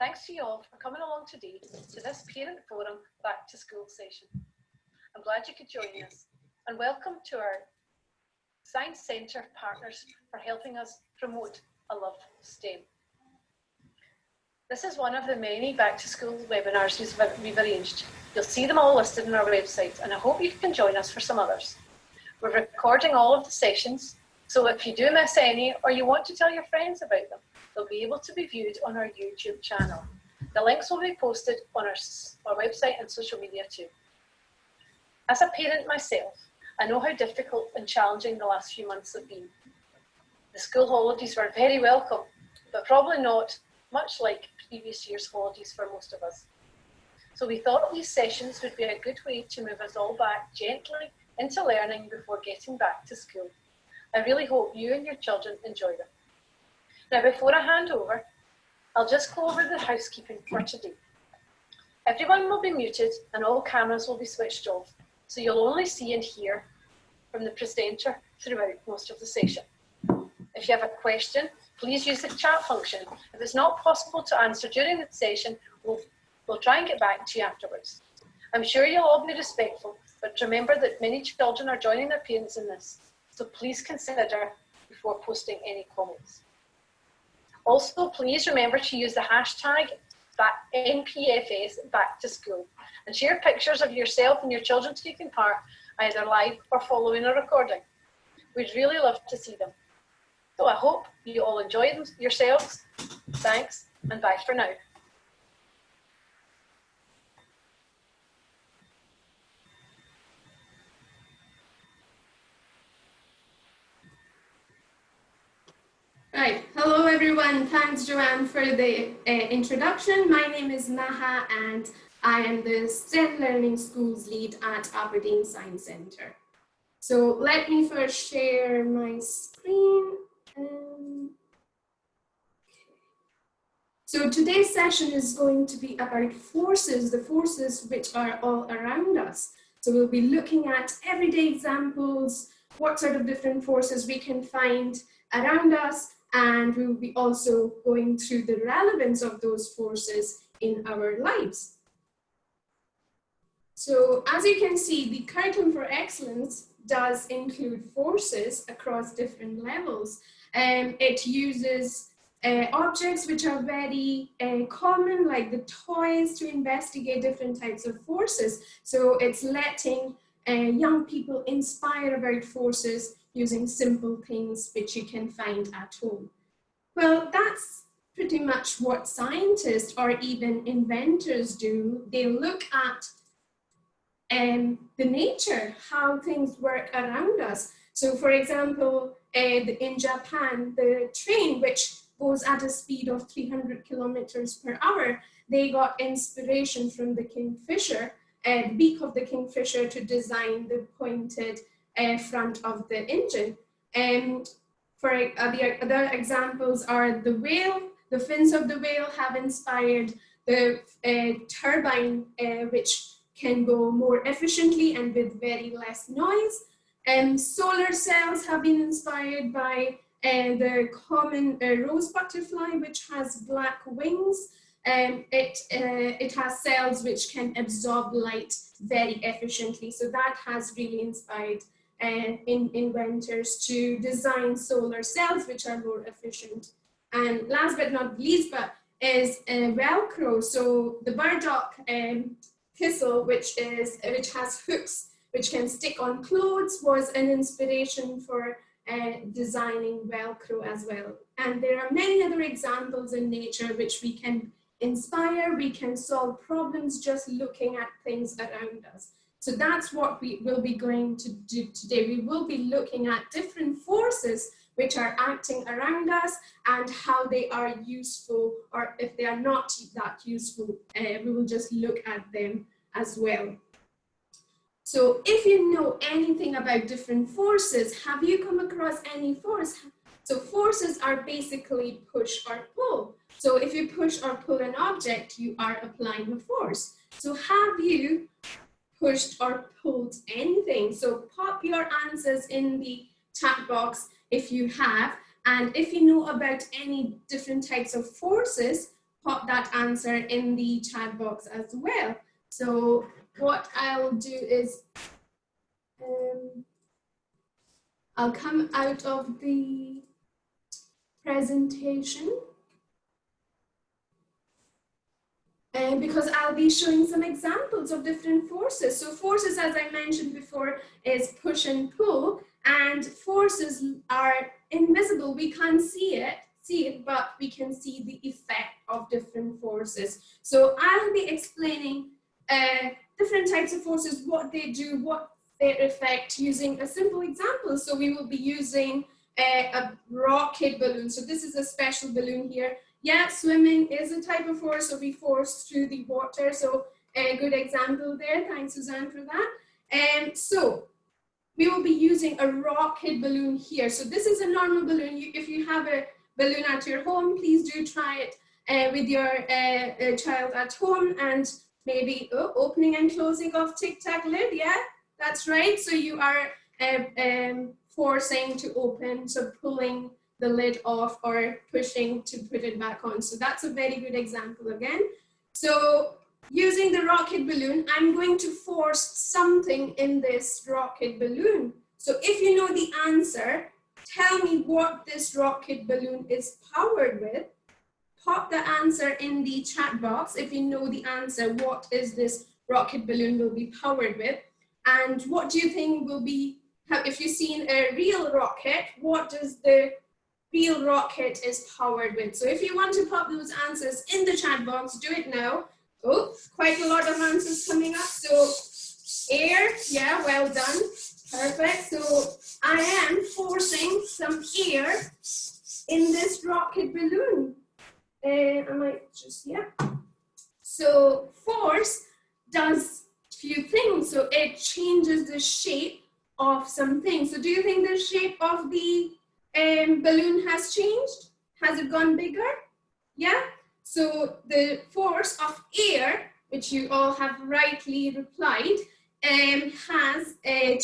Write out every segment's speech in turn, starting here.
Thanks to you all for coming along today to this Parent Forum Back to School session. I'm glad you could join us, and welcome to our Science Centre partners for helping us promote a love of STEM. This is one of the many Back to School webinars we've arranged. You'll see them all listed on our website, and I hope you can join us for some others. We're recording all of the sessions, so if you do miss any or you want to tell your friends about them, they'll be able to be viewed on our YouTube channel. The links will be posted on our website and social media too. As a parent myself, I know how difficult and challenging the last few months have been. The school holidays were very welcome, but probably not much like previous year's holidays for most of us. So we thought these sessions would be a good way to move us all back gently into learning before getting back to school. I really hope you and your children enjoy them. Now, before I hand over, I'll just go over the housekeeping for today. Everyone will be muted and all cameras will be switched off, so you'll only see and hear from the presenter throughout most of the session. If you have a question, please use the chat function. If it's not possible to answer during the session, we'll try and get back to you afterwards. I'm sure you'll all be respectful, but remember that many children are joining their parents in this, so please consider before posting any comments. Also, please remember to use the hashtag NPFS Back to School and share pictures of yourself and your children taking part either live or following a recording. We'd really love to see them. So I hope you all enjoy yourselves. Thanks and bye for now. Right, hello everyone. Thanks Joanne for the introduction. My name is Maha and I am the STEM Learning Schools Lead at Aberdeen Science Centre. So let me first share my screen. So today's session is going to be about forces, the forces which are all around us. So we'll be looking at everyday examples, what sort of different forces we can find around us, and we will be also going through the relevance of those forces in our lives. So as you can see, the curriculum for excellence does include forces across different levels. It uses objects which are very common, like the toys, to investigate different types of forces. So it's letting young people inspire about forces using simple things which you can find at home. Well, that's pretty much what scientists or even inventors do. They look at the nature, how things work around us. So for example, in Japan, the train which goes at a speed of 300 kilometers per hour, they got inspiration from the kingfisher, the beak of the kingfisher, to design the pointed front of the engine. For the other examples are the whale. The fins of the whale have inspired the turbine, which can go more efficiently and with very less noise. Solar cells have been inspired by the common rose butterfly, which has black wings. It has cells which can absorb light very efficiently. So that has really inspired inventors to design solar cells which are more efficient. And last but not least, is Velcro. So the burdock thistle, which has hooks which can stick on clothes, was an inspiration for designing Velcro as well. And there are many other examples in nature which we can inspire. We can solve problems just looking at things around us. So that's what we will be going to do today. We will be looking at different forces which are acting around us and how they are useful, or if they are not that useful, we will just look at them as well. So if you know anything about different forces, have you come across any force? So forces are basically push or pull. So if you push or pull an object, you are applying a force. So have you pushed or pulled anything? So pop your answers in the chat box if you have, and if you know about any different types of forces, pop that answer in the chat box as well. So what I'll do is I'll come out of the presentation because I'll be showing some examples of different forces. So forces, as I mentioned before, is push and pull, and forces are invisible. We can't see it, but we can see the effect of different forces. So I'll be explaining different types of forces, what they do, what their effect, using a simple example. So we will be using a rocket balloon. So this is a special balloon here. Yeah, swimming is a type of force, so we force through the water. So a good example there. Thanks, Suzanne, for that. So we will be using a rocket balloon here. So this is a normal balloon. If you have a balloon at your home, please do try it with your child at home, and maybe opening and closing of tic-tac lid. Yeah, that's right. So you are forcing to open, so pulling the lid off or pushing to put it back on. So that's a very good example again. So using the rocket balloon, I'm going to force something in this rocket balloon. So if you know the answer, tell me what this rocket balloon is powered with. Pop the answer in the chat box if you know the answer. What is this rocket balloon will be powered with? And what do you think will be, if you've seen a real rocket, what does the real rocket is powered with? So if you want to pop those answers in the chat box, do it now. Oh, quite a lot of answers coming up. So air, yeah, well done. Perfect. So I am forcing some air in this rocket balloon. I might just, yeah. So force does few things. So it changes the shape of something. So do you think the shape of the balloon has changed? Has it gone bigger? Yeah. So the force of air, which you all have rightly replied, has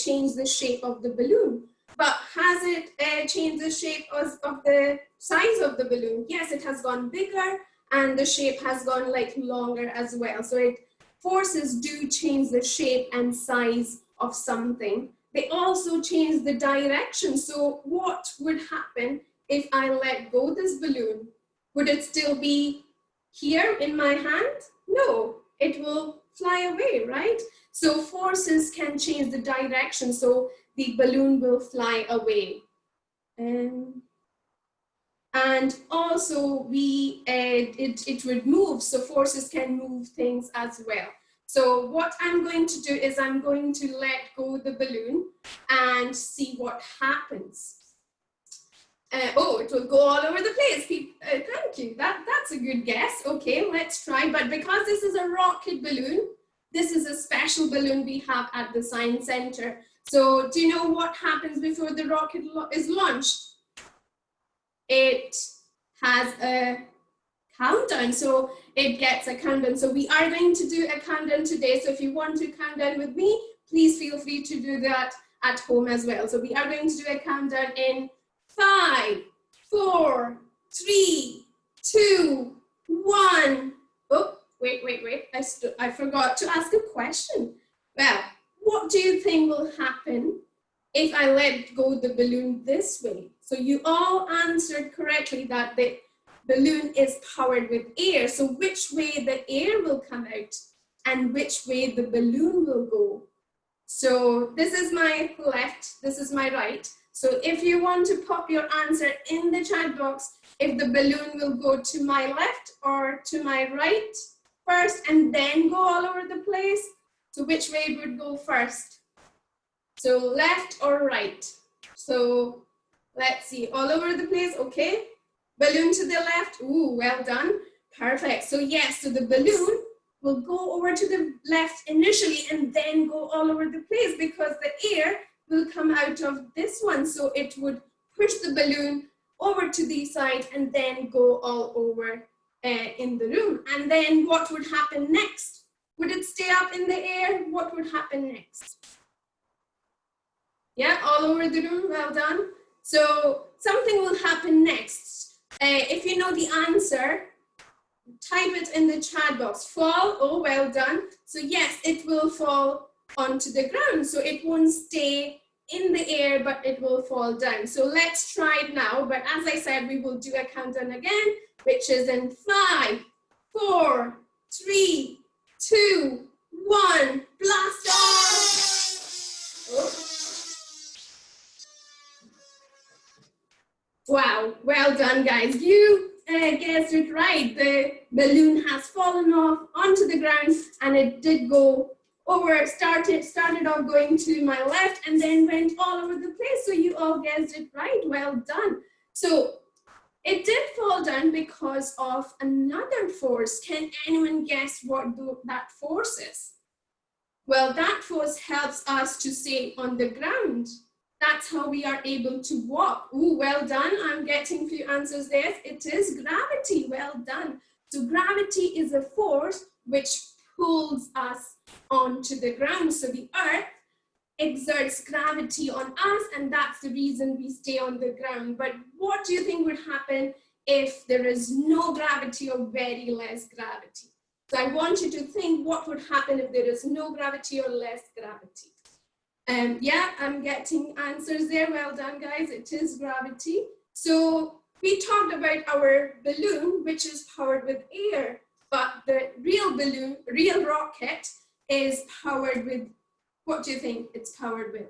changed the shape of the balloon. But has it changed the shape of the size of the balloon? Yes, it has gone bigger, and the shape has gone like longer as well. So forces do change the shape and size of something. They also change the direction. So what would happen if I let go this balloon? Would it still be here in my hand? No, it will fly away, right? So forces can change the direction, so the balloon will fly away. And also it would move, so forces can move things as well. So what I'm going to do is I'm going to let go the balloon and see what happens. Oh, it will go all over the place. Thank you. That's a good guess. Okay, let's try. But because this is a rocket balloon, this is a special balloon we have at the Science Center. So do you know what happens before the rocket is launched? It has a countdown. So it gets a countdown. So we are going to do a countdown today. So if you want to count down with me, please feel free to do that at home as well. So we are going to do a countdown in 5, 4, 3, 2, 1. Oh, wait. I forgot to ask a question. Well, what do you think will happen if I let go the balloon this way? So you all answered correctly that the balloon is powered with air. So which way the air will come out and which way the balloon will go? So this is my left, this is my right. So if you want to pop your answer in the chat box, if the balloon will go to my left or to my right first and then go all over the place. So which way it would go first? So left or right? So let's see, all over the place, okay. Balloon to the left, ooh, well done, perfect. So yes, so the balloon will go over to the left initially and then go all over the place because the air will come out of this one. So it would push the balloon over to the side and then go all over in the room. And then what would happen next? Would it stay up in the air? What would happen next? Yeah, all over the room, well done. So something will happen next. If you know the answer, type it in the chat box. Fall, oh, well done. So yes, it will fall onto the ground. So it won't stay in the air, but it will fall down. So let's try it now. But as I said, we will do a countdown again, which is in 5, 4, 3, 2, 1. Blast off! Oh. Wow, well done, guys. You guessed it right. The balloon has fallen off onto the ground, and it did go over, started off going to my left and then went all over the place. So you all guessed it right. Well done. So it did fall down because of another force. Can anyone guess what that force is? Well, that force helps us to stay on the ground. That's how we are able to walk. Ooh, well done. I'm getting a few answers there. It is gravity. Well done. So gravity is a force which pulls us onto the ground. So the earth exerts gravity on us, and that's the reason we stay on the ground. But what do you think would happen if there is no gravity or very less gravity? So I want you to think what would happen if there is no gravity or less gravity. Yeah, I'm getting answers there. Well done, guys. It is gravity. So we talked about our balloon, which is powered with air, but the real balloon, real rocket is powered with, what do you think it's powered with?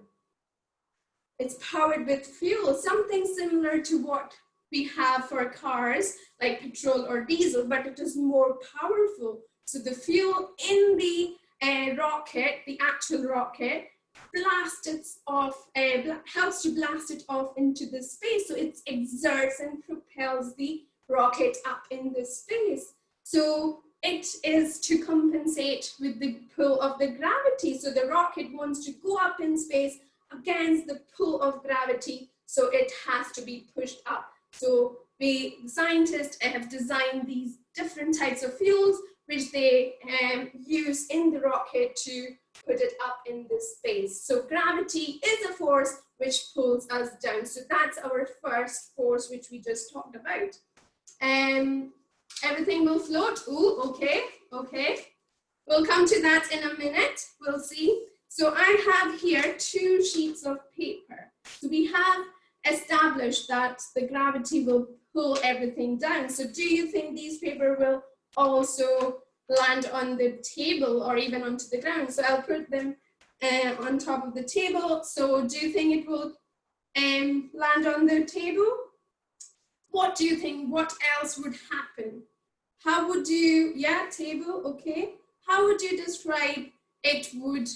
It's powered with fuel, something similar to what we have for cars, like petrol or diesel, but it is more powerful. So the fuel in the rocket, the actual rocket, blasts it off, helps to blast it off into the space. So it exerts and propels the rocket up in the space. So it is to compensate with the pull of the gravity. So the rocket wants to go up in space against the pull of gravity. So it has to be pushed up. So the scientists have designed these different types of fuels, which they use in the rocket to put it up in this space. So gravity is a force which pulls us down. So that's our first force, which we just talked about. Everything will float. Ooh, okay, okay. We'll come to that in a minute. We'll see. So I have here 2 sheets of paper. So we have established that the gravity will pull everything down. So do you think these paper will also land on the table or even onto the ground? So I'll put them on top of the table. So do you think it will land on the table? What do you think? What else would happen? How would you, yeah, table, okay. How would you describe it would,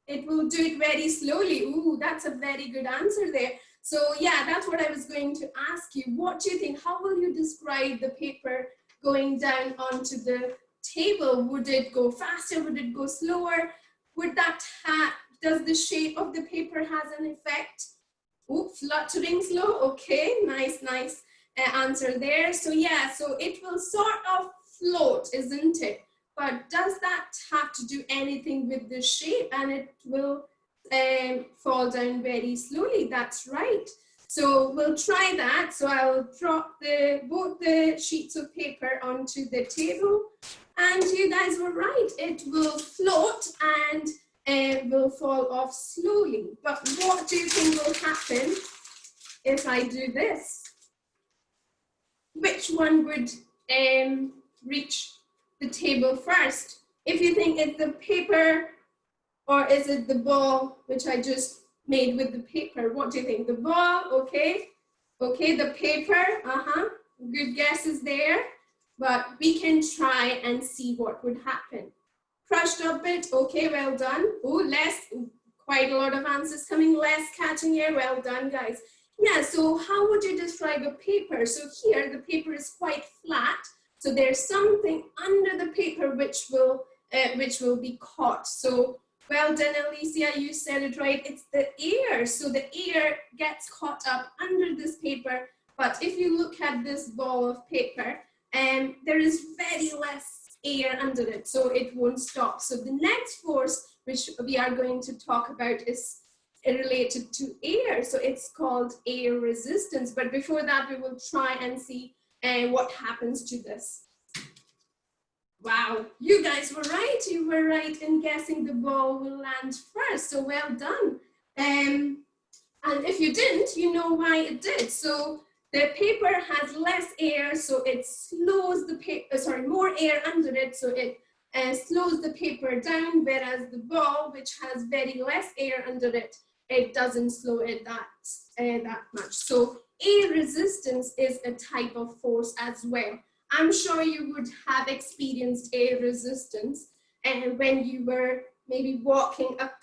it will do it very slowly. Ooh, that's a very good answer there. So yeah, that's what I was going to ask you. What do you think? How will you describe the paper going down onto the table? Would it go faster? Would it go slower? Would that does the shape of the paper has an effect? Oh, fluttering slow. Okay, nice, nice answer there. So yeah, so it will sort of float, isn't it? But does that have to do anything with the shape? And it will fall down very slowly. That's right. So we'll try that. So I'll drop both the sheets of paper onto the table. And you guys were right. It will float and will fall off slowly. But what do you think will happen if I do this? Which one would reach the table first? If you think it's the paper, or is it the ball, which I just made with the paper? What do you think? The ball, okay. Okay, the paper, good guesses there. But we can try and see what would happen. Crushed up bit, okay, well done. Oh, quite a lot of answers coming, less catching here, well done, guys. Yeah, so how would you describe a paper? So here, the paper is quite flat. So there's something under the paper which will be caught. So well done, Alicia, you said it right. It's the air. So the air gets caught up under this paper. But if you look at this ball of paper, there is very less air under it, so it won't stop. So the next force which we are going to talk about is related to air. So it's called air resistance. But before that, we will try and see what happens to this. Wow, you guys were right. You were right in guessing the ball will land first. So well done. And if you didn't, you know why it did. So the paper has less air, so it slows the paper, more air under it, so it slows the paper down, whereas the ball, which has very less air under it, it doesn't slow it that much. So air resistance is a type of force as well. I'm sure you would have experienced air resistance when you were maybe walking up,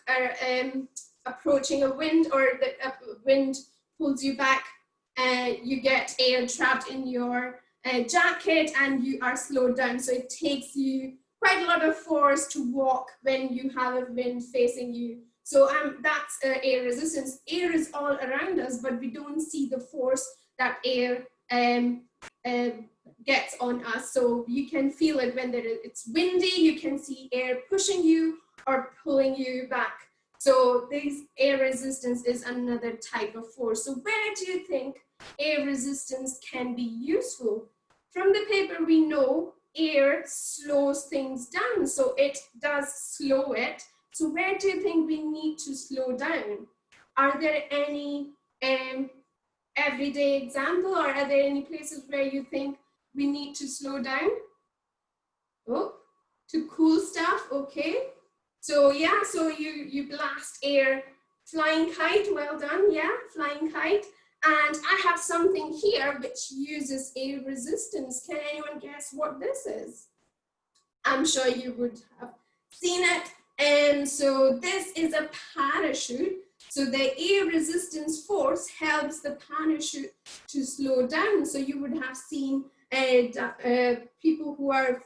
approaching a wind, or the wind pulls you back, you get air trapped in your jacket and you are slowed down. So it takes you quite a lot of force to walk when you have a wind facing you. So that's air resistance. Air is all around us, but we don't see the force that air gets on us. So you can feel it when it's windy, you can see air pushing you or pulling you back. So this air resistance is another type of force. So where do you think air resistance can be useful? From the paper, we know air slows things down. So it does slow it. So where do you think we need to slow down? Are there any everyday example, or are there any places where you think we need to slow down? Oh, to cool stuff, okay. So yeah, so you blast air, flying kite, well done, yeah, flying kite. And I have something here which uses air resistance. Can anyone guess what this is? I'm sure you would have seen it. And so this is a parachute. So the air resistance force helps the parachute to slow down. So you would have seen people who are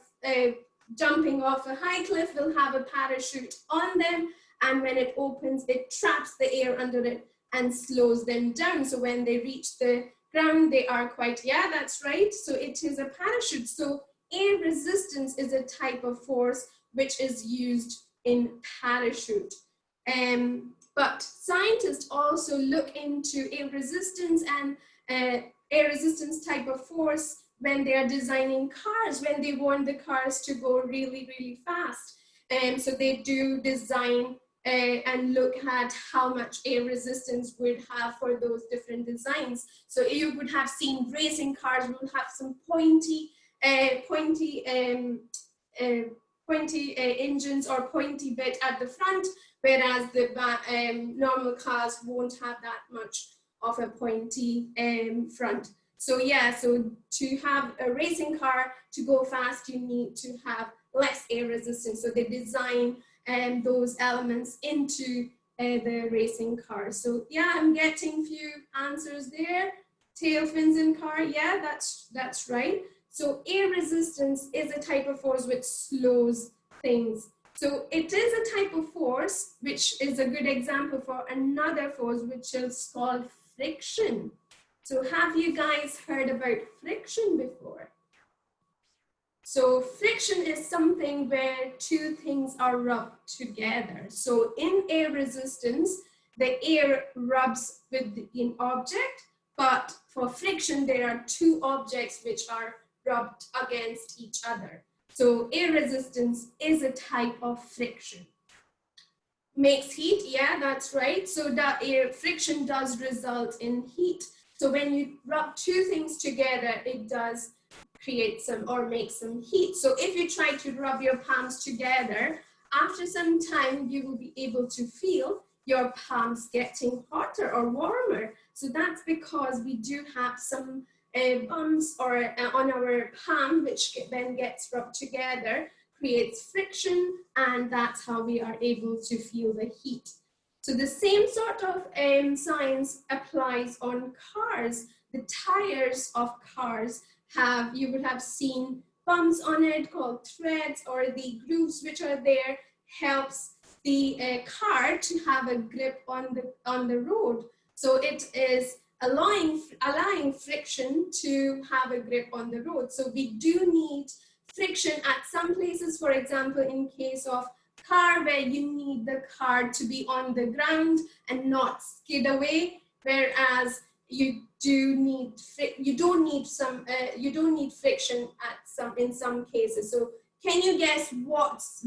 jumping off a high cliff will have a parachute on them, and when it opens, it traps the air under it and slows them down. So when they reach the ground, they are quite, yeah, that's right. So it is a parachute. So air resistance is a type of force which is used in parachute. But scientists also look into air resistance and air resistance type of force when they are designing cars, when they want the cars to go really, really fast. So they do design and look at how much air resistance would have for those different designs. So you would have seen racing cars will have some pointy engines or pointy bit at the front, whereas the normal cars won't have that much of a pointy front. So yeah, so to have a racing car to go fast, you need to have less air resistance. So they design those elements into the racing car. So yeah, I'm getting few answers there. Tail fins in car, yeah, that's right. So air resistance is a type of force which slows things. So it is a type of force which is a good example for another force which is called friction. So have you guys heard about friction before? So friction is something where two things are rubbed together. So in air resistance, the air rubs with an object, but for friction, there are two objects which are rubbed against each other. So air resistance is a type of friction. Makes heat, yeah, that's right. So that air friction does result in heat. So when you rub two things together, it does create some or make some heat. So if you try to rub your palms together, after some time, you will be able to feel your palms getting hotter or warmer. So that's because we do have some bumps or on our palm, which then gets rubbed together, creates friction, and that's how we are able to feel the heat. So the same sort of science applies on cars. The tires of cars you would have seen bumps on it called treads, or the grooves which are there helps the car to have a grip on the road. So it is allowing friction to have a grip on the road. So we do need friction at some places, for example, in case of car where you need the car to be on the ground and not skid away, whereas you don't need friction in some cases. So can you guess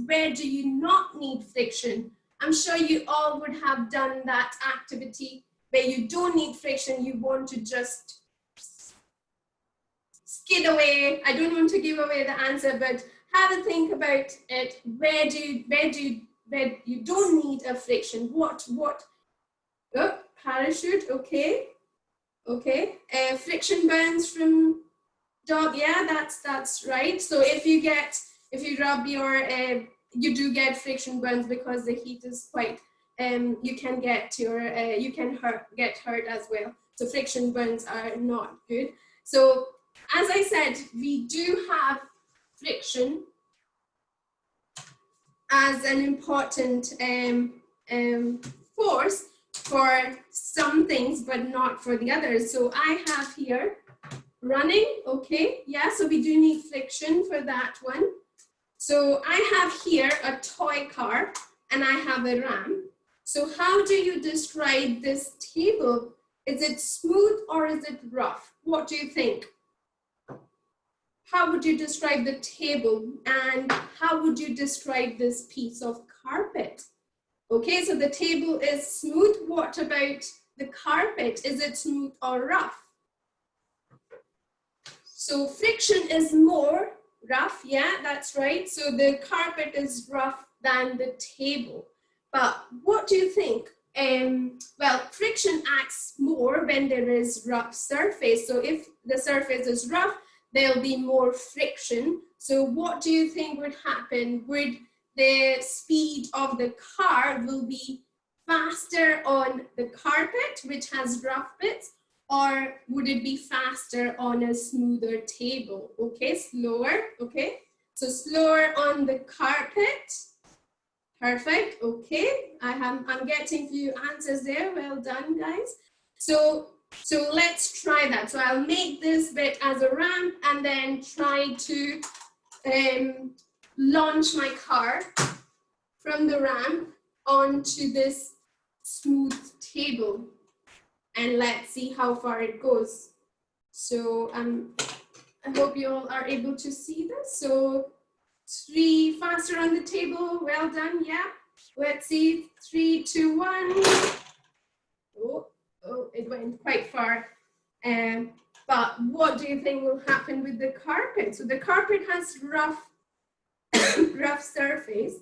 where do you not need friction? I'm sure you all would have done that activity where you don't need friction, you want to just skid away. I don't want to give away the answer, but have a think about it. Where you don't need a friction? What? Oh, parachute. Okay. Friction burns from dog. Yeah, that's right. So if you rub your you do get friction burns because the heat is quite. You can get get hurt as well. So friction burns are not good. So as I said, we do have friction as an important force for some things, but not for the others. So I have here running, okay, yeah, so we do need friction for that one. So I have here a toy car and I have a ram. So how do you describe this table? Is it smooth or is it rough? What do you think? How would you describe the table and how would you describe this piece of carpet? Okay, so the table is smooth. What about the carpet? Is it smooth or rough? So friction is more rough, yeah, that's right. So the carpet is rough than the table. But what do you think? Well, friction acts more when there is rough surface. So if the surface is rough, there'll be more friction. So what do you think would happen? Would the speed of the car will be faster on the carpet, which has rough bits, or would it be faster on a smoother table? Okay, slower, okay. So slower on the carpet. Perfect, okay. I'm getting a few answers there. Well done, guys. So let's try that. So I'll make this bit as a ramp and then try to launch my car from the ramp onto this smooth table. And let's see how far it goes. So I hope you all are able to see this. So 3 faster on the table. Well done, yeah. Let's see, 3, 2, 1. Oh, it went quite far. But what do you think will happen with the carpet? So the carpet has rough surface.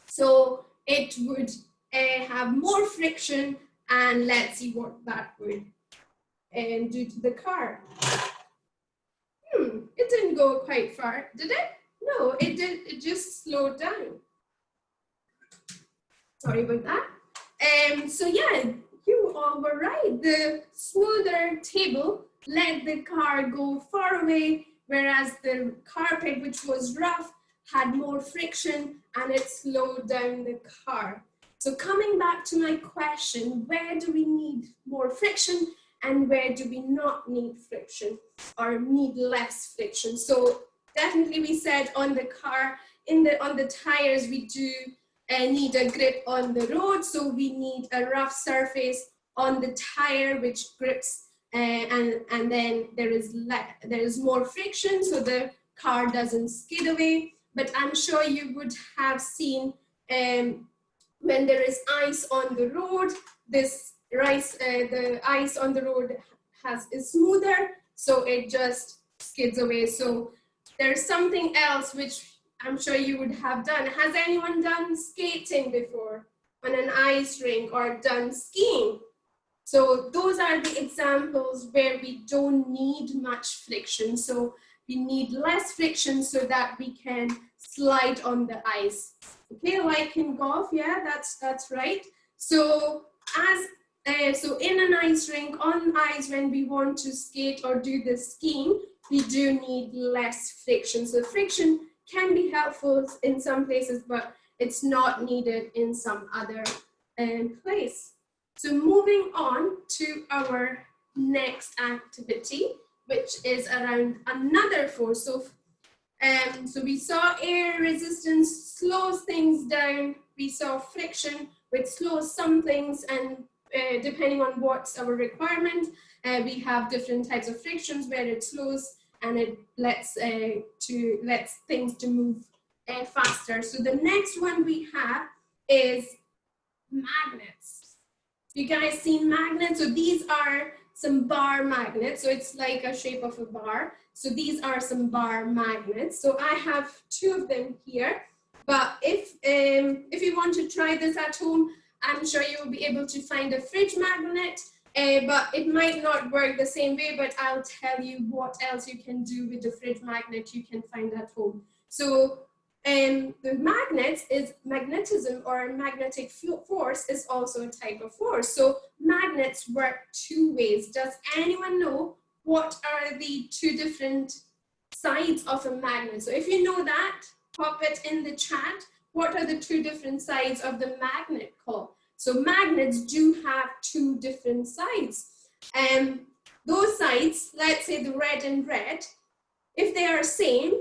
So it would have more friction, and let's see what that would do to the car. It didn't go quite far, did it? No, it did. It just slowed down. Sorry about that. So yeah, you all were right. The smoother table let the car go far away, whereas the carpet, which was rough, had more friction and it slowed down the car. So coming back to my question, where do we need more friction and where do we not need friction or need less friction? So definitely we said on the car, on the tires, we do need a grip on the road. So we need a rough surface on the tire which grips and then there is more friction so the car doesn't skid away. But I'm sure you would have seen when there is ice on the road, the ice on the road is smoother, so it just skids away. So there's something else which I'm sure you would have done. Has anyone done skating before on an ice rink or done skiing? So those are the examples where we don't need much friction. So we need less friction so that we can slide on the ice. Okay, like in golf, yeah, that's right. So so in an ice rink, on ice, when we want to skate or do the skiing, we do need less friction. So friction can be helpful in some places, but it's not needed in some other place. So moving on to our next activity, which is around another force. So we saw air resistance slows things down. We saw friction, which slows some things, and depending on what's our requirement, we have different types of frictions where it slows and it lets things to move faster. So the next one we have is magnets. You guys see magnets? So these are some bar magnets. So it's like a shape of a bar. So these are some bar magnets. So I have 2 of them here. But if you want to try this at home, I'm sure you will be able to find a fridge magnet. But it might not work the same way, but I'll tell you what else you can do with the fridge magnet you can find at home. So the magnets is magnetism, or magnetic force is also a type of force. So magnets work 2 ways. Does anyone know what are the 2 different sides of a magnet? So if you know that, pop it in the chat. What are the 2 different sides of the magnet called? So magnets do have 2 different sides. Those sides, let's say the red and red, if they are same,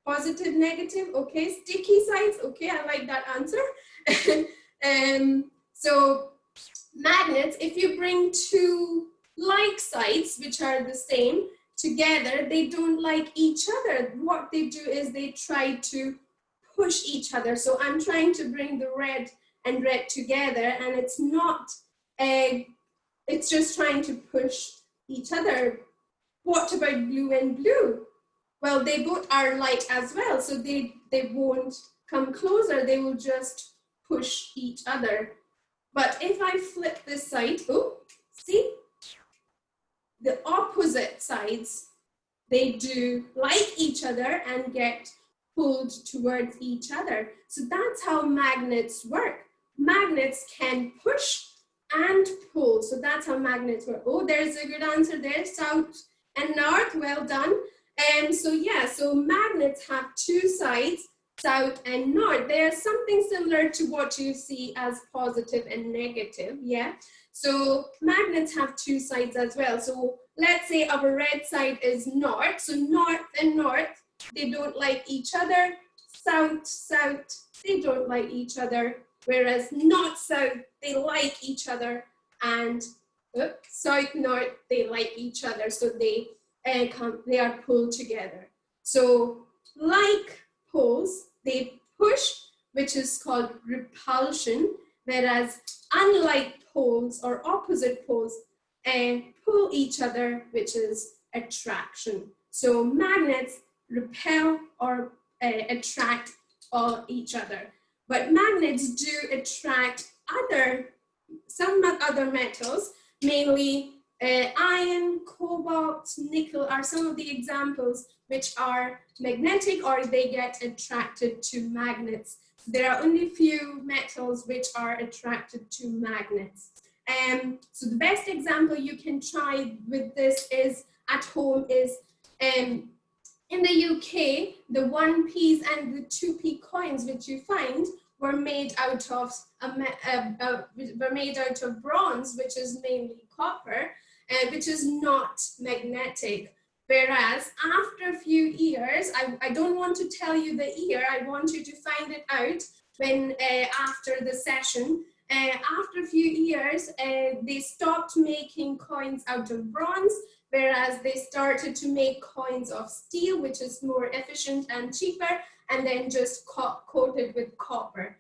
positive, negative, okay, sticky sides, okay, I like that answer. So magnets, if you bring 2 like sides, which are the same, together, they don't like each other. What they do is they try to push each other. So I'm trying to bring the red and red together, and it's not, it's just trying to push each other. What about blue and blue? Well, they both are like as well, so they won't come closer, they will just push each other. But if I flip this side, oh, see? The opposite sides, they do like each other and get pulled towards each other. So that's how magnets work. Magnets can push and pull. So that's how magnets work. Oh, there's a good answer there. South and north, well done. And so yeah, so magnets have 2 sides, south and north. They are something similar to what you see as positive and negative, yeah? So magnets have 2 sides as well. So let's say our red side is north. So north and north, they don't like each other. South, south, they don't like each other. Whereas north, south, they like each other. And south, north, they like each other. So they are pulled together. So like poles, they push, which is called repulsion. Whereas unlike poles or opposite poles, pull each other, which is attraction. So magnets repel or attract each other. But magnets do attract some other metals, mainly iron, cobalt, nickel are some of the examples which are magnetic or they get attracted to magnets. There are only few metals which are attracted to magnets. So the best example you can try with this is at home is in the UK, the 1p's and the 2p coins which you find were made out of bronze, which is mainly copper, which is not magnetic. Whereas after a few years, I don't want to tell you the year, I want you to find it out when after the session. After a few years, they stopped making coins out of bronze, whereas they started to make coins of steel, which is more efficient and cheaper, and then just coated with copper.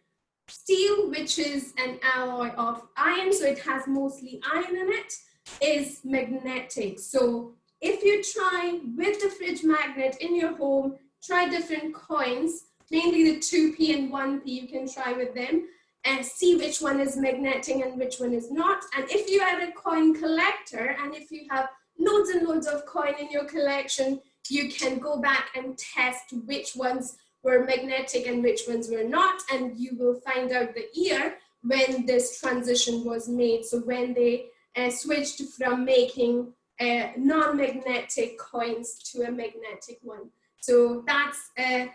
Steel, which is an alloy of iron, so it has mostly iron in it, is magnetic. So if you try with the fridge magnet in your home, try different coins, mainly the 2p and 1p, you can try with them, and see which one is magnetic and which one is not. And if you are a coin collector, and if you have loads and loads of coin in your collection, you can go back and test which ones were magnetic and which ones were not, and you will find out the year when this transition was made. So when they switched from making non-magnetic coins to a magnetic one. So that's a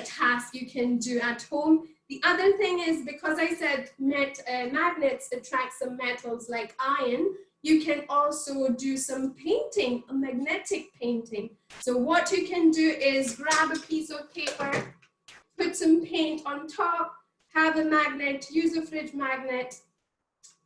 task you can do at home. The other thing is, because I said magnets attract some metals like iron, you can also do some painting, a magnetic painting. So what you can do is grab a piece of paper, put some paint on top, have a magnet, use a fridge magnet,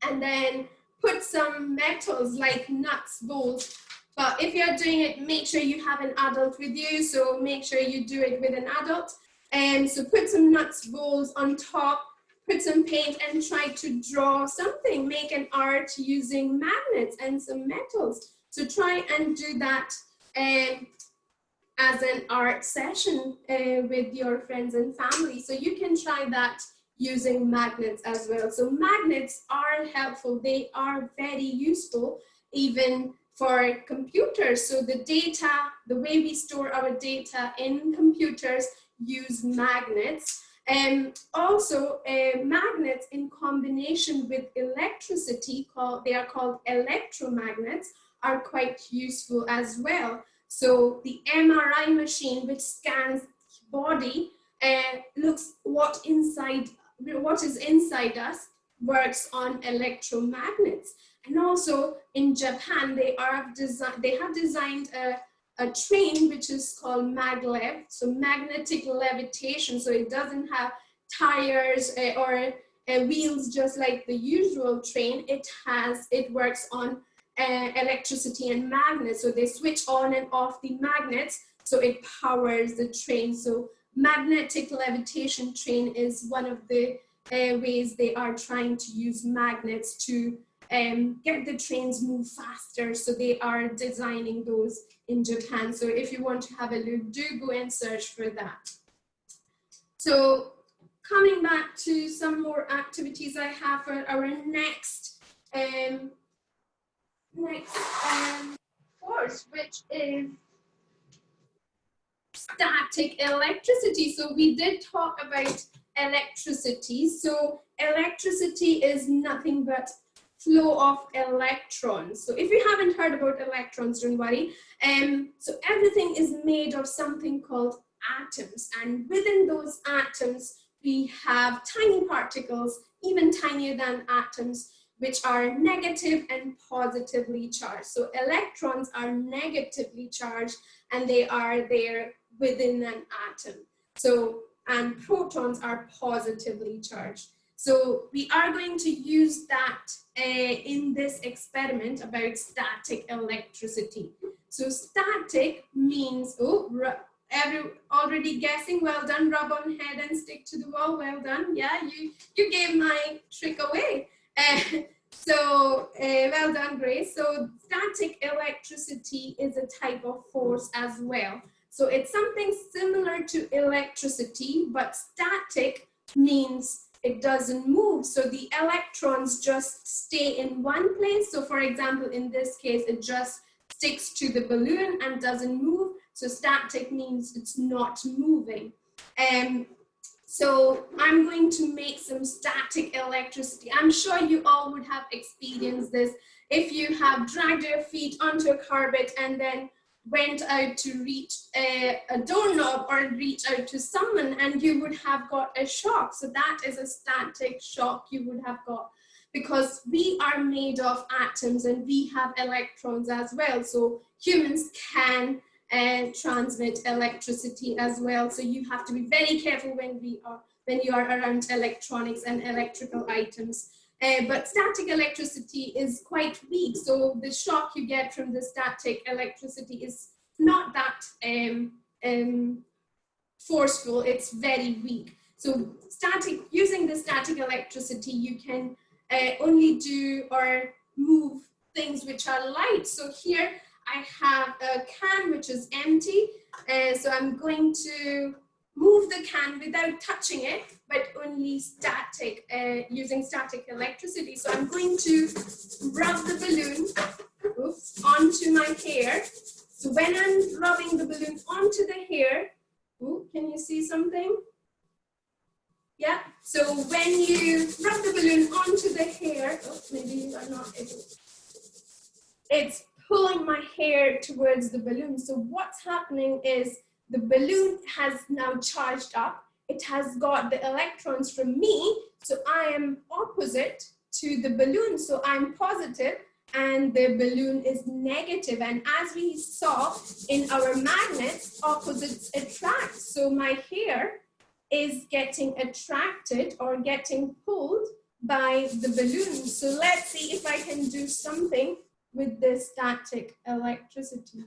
and then put some metals like nuts, bolts. But if you're doing it, make sure you have an adult with you. So make sure you do it with an adult. So put some nuts, bolts on top, put some paint and try to draw something, make an art using magnets and some metals. So try and do that as an art session with your friends and family. So you can try that using magnets as well. So magnets are helpful. They are very useful even for computers. So the data, the way we store our data in computers use magnets. And also magnets in combination with electricity, they are called electromagnets, are quite useful as well. So the MRI machine, which scans body, looks what is inside us, works on electromagnets. And also in Japan, they have designed a train which is called maglev, so magnetic levitation. So it doesn't have tires or wheels just like the usual train. It works on electricity and magnets. So they switch on and off the magnets, so it powers the train. So magnetic levitation train is one of the ways they are trying to use magnets to get the trains move faster. So they are designing those in Japan. So if you want to have a look, do go and search for that. So coming back to some more activities I have for our next course, which is static electricity. So we did talk about electricity. So electricity is nothing but flow of electrons. So if you haven't heard about electrons, don't worry. So everything is made of something called atoms, and within those atoms we have tiny particles, even tinier than atoms, which are negative and positively charged. So electrons are negatively charged and they are there within an atom. So, and protons are positively charged. So we are going to use that in this experiment about static electricity. So static means, already guessing, well done, rub on head and stick to the wall, well done. Yeah, you gave my trick away. Well done, Grace. So static electricity is a type of force as well. So it's something similar to electricity, but static means it doesn't move. So the electrons just stay in one place. So for example, in this case, it just sticks to the balloon and doesn't move. So static means it's not moving. So I'm going to make some static electricity. I'm sure you all would have experienced this if you have dragged your feet onto a carpet and then went out to reach a doorknob or reach out to someone, and you would have got a shock. So that is a static shock you would have got, because we are made of atoms and we have electrons as well. So humans can transmit electricity as well. So you have to be very careful when you are around electronics and electrical items. But static electricity is quite weak. So the shock you get from the static electricity is not that forceful, it's very weak. So using the static electricity, you can only do or move things which are light. So here I have a can which is empty. So I'm going to move the can without touching it, but only using static electricity. So I'm going to rub the balloon onto my hair. So when I'm rubbing the balloon onto the hair, can you see something? Yeah, so when you rub the balloon onto the hair, maybe you are not able. It's pulling my hair towards the balloon. So what's happening is the balloon has now charged up. It has got the electrons from me. So I am opposite to the balloon. So I'm positive and the balloon is negative. And as we saw in our magnets, opposites attract. So my hair is getting attracted or getting pulled by the balloon. So let's see if I can do something with this static electricity.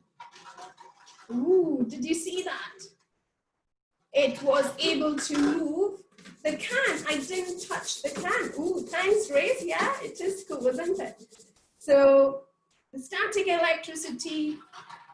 Ooh, did you see that? it was able to move the can. I didn't touch the can. Ooh, thanks, Grace. Yeah, it is cool, wasn't it? So the static electricity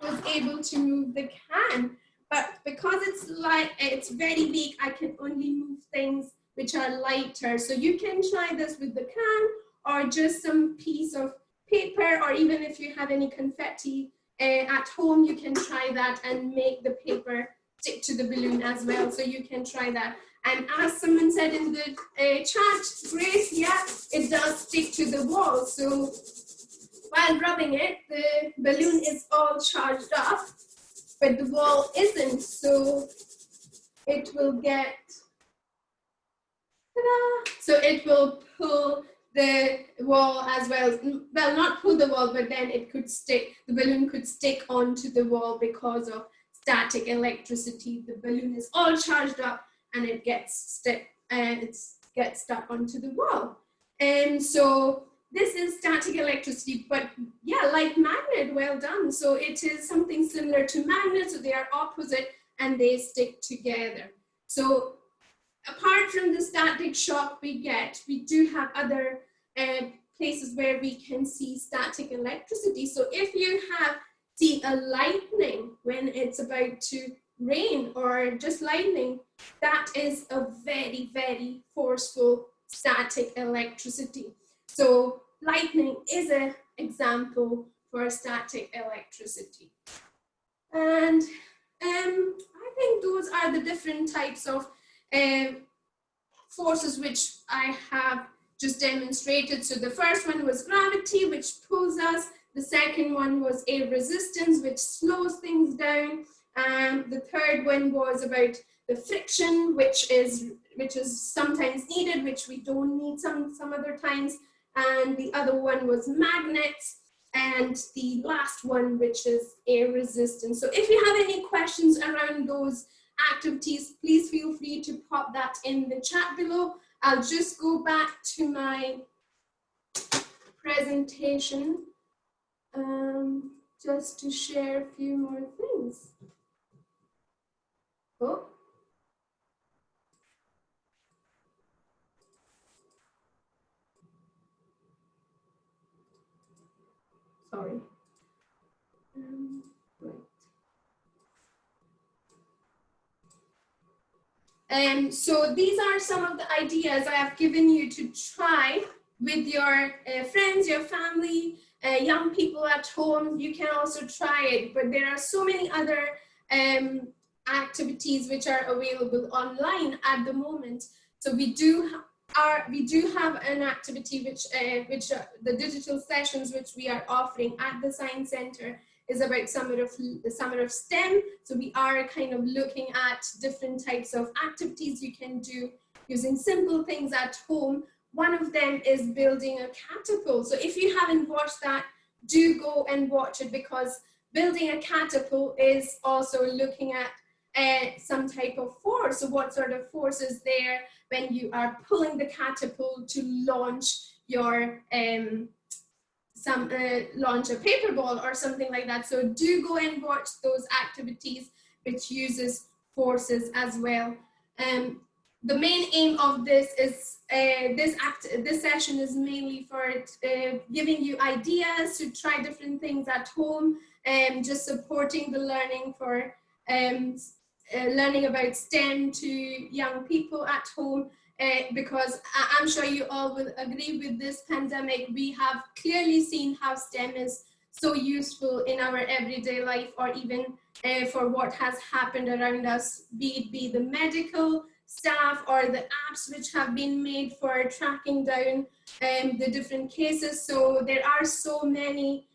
was able to move the can, but because it's very weak, I can only move things which are lighter. So you can try this with the can or just some piece of paper, or even if you have any confetti at home, you can try that and make the paper stick to the balloon as well. So you can try that. And as someone said in the chat, Grace, yeah, it does stick to the wall. So while rubbing it, the balloon is all charged up, but the wall isn't. So it will get, so it will pull the wall as well. Well, not pull the wall, but then it could stick, the balloon could stick onto the wall because of static electricity. The balloon is all charged up and it gets stuck onto the wall. And so this is static electricity, but yeah, like magnet, well done. So it is something similar to magnets, so they are opposite and they stick together. So apart from the static shock we get, we do have other places where we can see static electricity. So if you see a lightning when it's about to rain or just lightning, that is a very, very forceful static electricity. So lightning is an example for static electricity. And I think those are the different types of forces which I have just demonstrated. So the first one was gravity, which pulls us. The second one was air resistance, which slows things down. And the third one was about the friction, which is sometimes needed, which we don't need some other times. And the other one was magnets. And the last one, which is air resistance. So if you have any questions around those activities, please feel free to pop that in the chat below. I'll just go back to my presentation just to share a few more things. Oh. Sorry. Right. So these are some of the ideas I have given you to try with your friends, your family, young people at home. You can also try it, but there are so many other activities which are available online at the moment. So we do have an activity which the digital sessions which we are offering at the Science Centre is about the summer of STEM. So we are kind of looking at different types of activities you can do using simple things at home. One of them is building a catapult. So if you haven't watched that, do go and watch it, because building a catapult is also looking at some type of force. So what sort of force is there when you are pulling the catapult to launch your launch a paper ball or something like that. So do go and watch those activities which uses forces as well. The main aim of this is this session is mainly for giving you ideas to try different things at home and just supporting the learning for learning about STEM to young people at home. Because I'm sure you all will agree with this pandemic, we have clearly seen how STEM is so useful in our everyday life, or even for what has happened around us, be it the medical staff or the apps which have been made for tracking down the different cases. So there are so many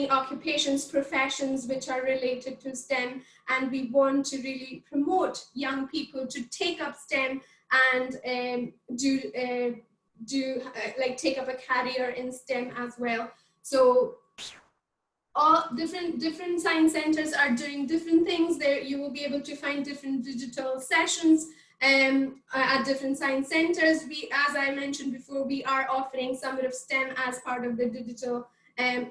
occupations, professions which are related to STEM, and we want to really promote young people to take up STEM and take up a career in STEM as well. So all different science centers are doing different things. There you will be able to find different digital sessions at different science centers. As I mentioned before, we are offering Summer of STEM as part of the digital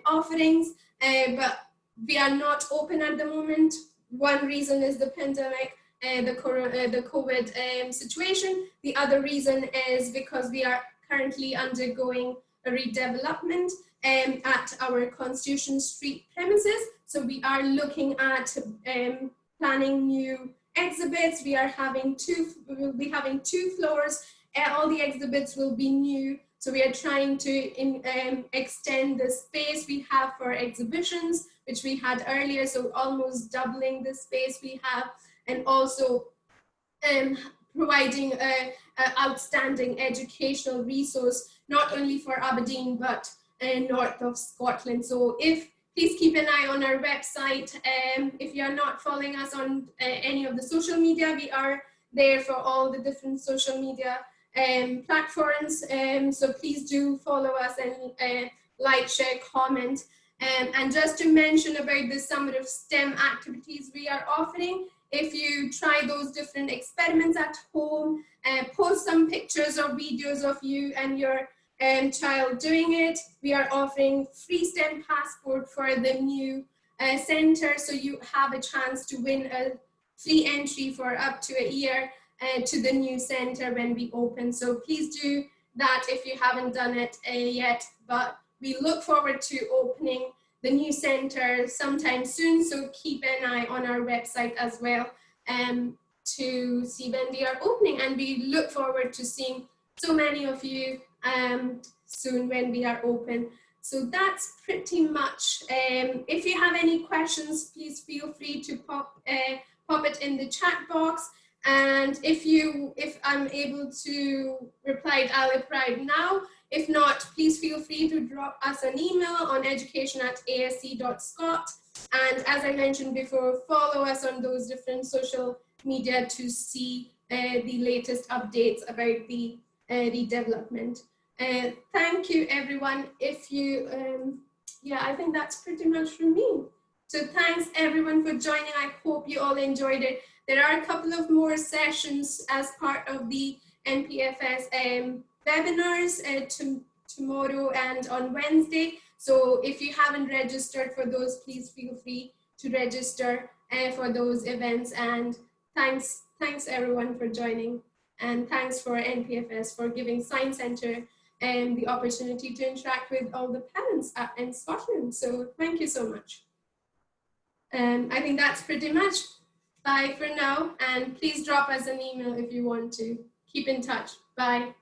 offerings, but we are not open at the moment. one reason is the pandemic, the COVID situation. The other reason is because we are currently undergoing a redevelopment at our Constitution Street premises. So we are looking at planning new exhibits. We'll be having two floors. All the exhibits will be new. So we are trying to extend the space we have for exhibitions, which we had earlier, so almost doubling the space we have, and also providing an outstanding educational resource, not only for Aberdeen, but north of Scotland. So please keep an eye on our website. If you're not following us on any of the social media, we are there for all the different social media platforms. So please do follow us and like, share, comment. And just to mention about the summative STEM activities we are offering, if you try those different experiments at home, post some pictures or videos of you and your child doing it. We are offering free STEM passport for the new center, so you have a chance to win a free entry for up to a year to the new center when we open. So please do that if you haven't done it yet, but we look forward to opening the new center sometime soon, so keep an eye on our website as well to see when we are opening, and we look forward to seeing so many of you soon when we are open. So that's pretty much. If you have any questions, please feel free to pop it in the chat box. And if I'm able to reply, I'll reply now. If not, please feel free to drop us an email on education@asc.scot. And as I mentioned before, follow us on those different social media to see the latest updates about the redevelopment. Thank you, everyone. I think that's pretty much from me. So thanks everyone for joining. I hope you all enjoyed it. There are a couple of more sessions as part of the NPFS webinars tomorrow and on Wednesday. So if you haven't registered for those, please feel free to register for those events. And thanks everyone for joining. And thanks for NPFS for giving Science Centre the opportunity to interact with all the parents in Scotland. So thank you so much. I think that's pretty much. Bye for now, and please drop us an email if you want to. Keep in touch. Bye.